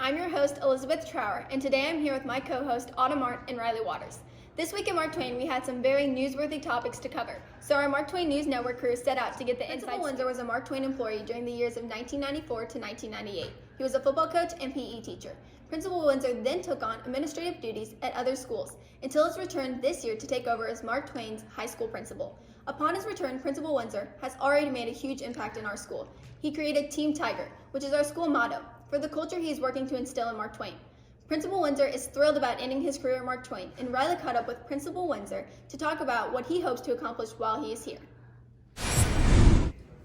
I'm your host, Elizabeth Trower, and today I'm here with my co-host, Autumn Art and Riley Waters. This week at Mark Twain, we had some very newsworthy topics to cover, so our Mark Twain News Network crew set out to get the inside. Principal Windsor was a Mark Twain employee during the years of 1994 to 1998. He was a football coach and PE teacher. Principal Windsor then took on administrative duties at other schools until his return this year to take over as Mark Twain's high school principal. Upon his return, Principal Windsor has already made a huge impact in our school. He created Team Tiger, which is our school motto, for the culture he is working to instill in Mark Twain. Principal Windsor is thrilled about ending his career at Mark Twain, and Riley caught up with Principal Windsor to talk about what he hopes to accomplish while he is here.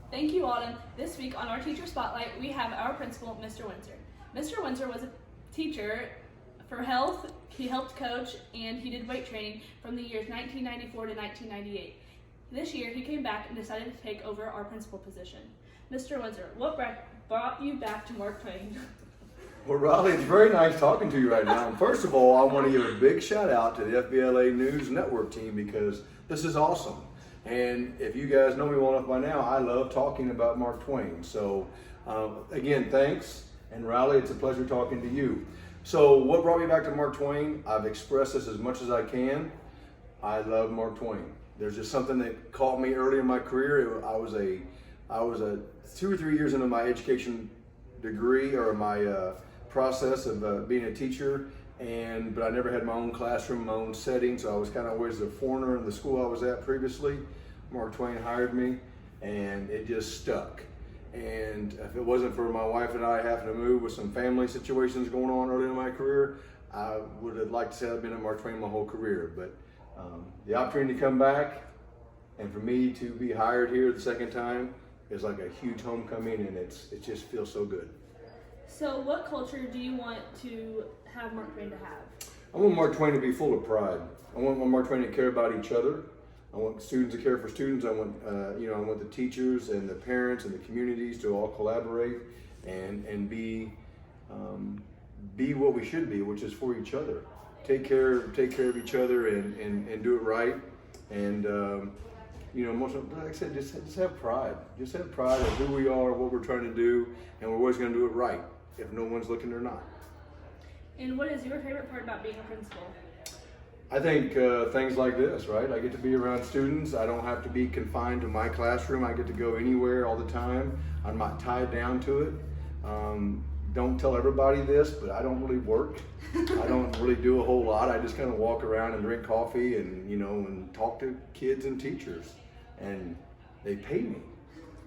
Thank you, Autumn. This week on our Teacher Spotlight, we have our principal, Mr. Windsor. Mr. Windsor was a teacher for health. He helped coach, and he did weight training from the years 1994 to 1998. This year, he came back and decided to take over our principal position. Mr. Windsor, what brought you back to Mark Twain? Well, Riley, it's very nice talking to you right now. First of all, I want to give a big shout out to the FBLA News Network team because this is awesome. And if you guys know me well enough by now, I love talking about Mark Twain. So again, thanks. And Riley, it's a pleasure talking to you. So what brought me back to Mark Twain? I've expressed this as much as I can. I love Mark Twain. There's just something that caught me early in my career. I was 2 or 3 years into my education degree or my process of being a teacher, but I never had my own classroom, my own setting, so I was kind of always a foreigner in the school I was at previously. Mark Twain hired me, and it just stuck. And if it wasn't for my wife and I having to move with some family situations going on early in my career, I would have liked to say I've been at Mark Twain my whole career. But the opportunity to come back and for me to be hired here the second time is like a huge homecoming, and it just feels so good. So what culture do you want to have Mark Twain to have? I want Mark Twain to be full of pride. I want Mark Twain to care about each other. I want students to care for students. I want I want the teachers and the parents and the communities to all collaborate and be what we should be, which is for each other. Take care of each other and do it right. And most of, like I said, just have pride. Just have pride of who we are, what we're trying to do, and we're always going to do it right, if no one's looking or not. And what is your favorite part about being a principal? I think things like this, right? I get to be around students. I don't have to be confined to my classroom. I get to go anywhere all the time. I'm not tied down to it. Don't tell everybody this, but I don't really work. I don't really do a whole lot. I just kind of walk around and drink coffee and talk to kids and teachers, and they pay me.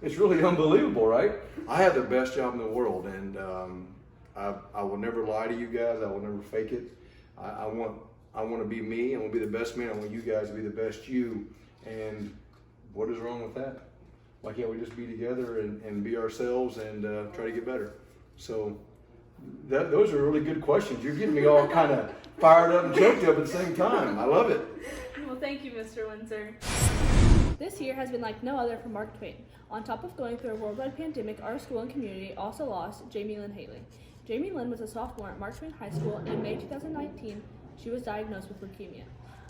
It's really unbelievable, right? I have the best job in the world, and I will never lie to you guys. I will never fake it. I want to be me. I want to be the best man. I want you guys to be the best you. And what is wrong with that? Why can't we just be together and be ourselves and try to get better? So those are really good questions. You're getting me all kind of fired up and choked up at the same time. I love it. Well, thank you, Mr. Windsor. This year has been like no other for Mark Twain. On top of going through a worldwide pandemic, our school and community also lost Jamie Lynn Haley. Jamie Lynn was a sophomore at Mark Twain High School, and in May 2019, she was diagnosed with leukemia.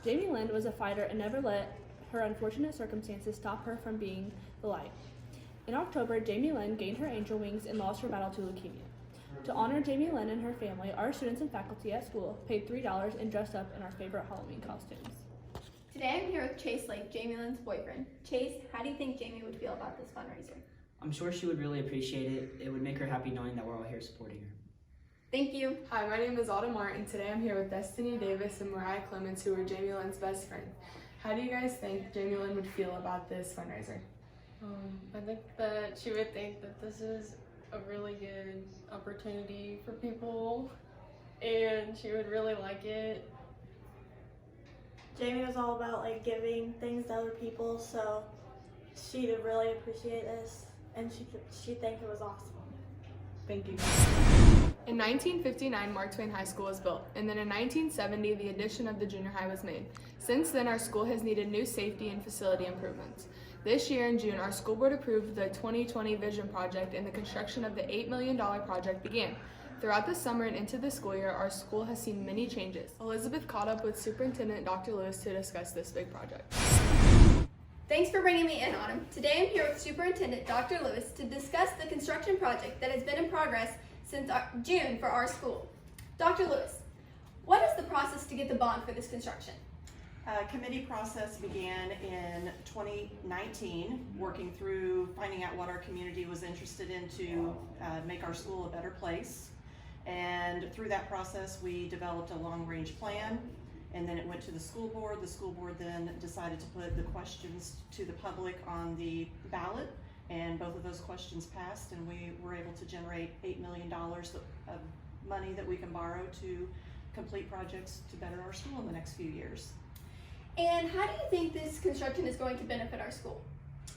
Jamie Lynn was a fighter and never let her unfortunate circumstances stop her from being the light. In October, Jamie Lynn gained her angel wings and lost her battle to leukemia. To honor Jamie Lynn and her family, our students and faculty at school paid $3 and dressed up in our favorite Halloween costumes. Today I'm here with Chase Lake, Jamie Lynn's boyfriend. Chase, how do you think Jamie would feel about this fundraiser? I'm sure she would really appreciate it. It would make her happy knowing that we're all here supporting her. Thank you. Hi, my name is Autumn Art, and today I'm here with Destiny Davis and Mariah Clemens, who are Jamie Lynn's best friends. How do you guys think Jamie Lynn would feel about this fundraiser? I think that she would think that this is a really good opportunity for people, and she would really like it. Jamie was all about giving things to other people, so she'd really appreciate this, and she'd think it was awesome. Thank you. In 1959, Mark Twain High School was built, and then in 1970, the addition of the junior high was made. Since then, our school has needed new safety and facility improvements. This year in June, our school board approved the 2020 Vision Project, and the construction of the $8 million project began. Throughout the summer and into the school year, our school has seen many changes. Elizabeth caught up with Superintendent Dr. Lewis to discuss this big project. Thanks for bringing me in, Autumn. Today I'm here with Superintendent Dr. Lewis to discuss the construction project that has been in progress since June for our school. Dr. Lewis, what is the process to get the bond for this construction? Committee process began in 2019, working through finding out what our community was interested in to make our school a better place. And through that process, we developed a long-range plan, and then it went to the school board. The school board then decided to put the questions to the public on the ballot, and both of those questions passed, and we were able to generate $8 million of money that we can borrow to complete projects to better our school in the next few years. And how do you think this construction is going to benefit our school?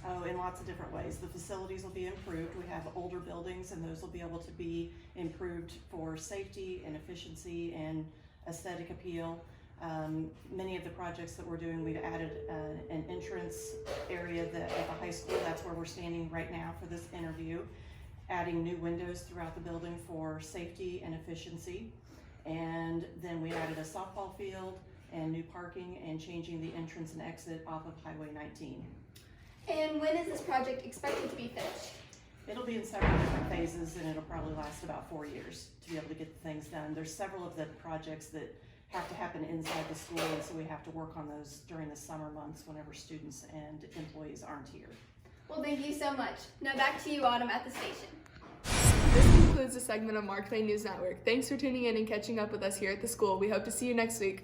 Oh, in lots of different ways. The facilities will be improved. We have older buildings, and those will be able to be improved for safety and efficiency and aesthetic appeal. Many of the projects that we're doing, we've added an entrance area at the high school. That's where we're standing right now for this interview. Adding new windows throughout the building for safety and efficiency. And then we added a softball field and new parking and changing the entrance and exit off of Highway 19. And when is this project expected to be finished? It'll be in several different phases, and it'll probably last about 4 years to be able to get the things done. There's several of the projects that have to happen inside the school, and so we have to work on those during the summer months whenever students and employees aren't here. Well, thank you so much. Now back to you, Autumn, at the station. This concludes the segment of Mark Twain News Network. Thanks for tuning in and catching up with us here at the school. We hope to see you next week.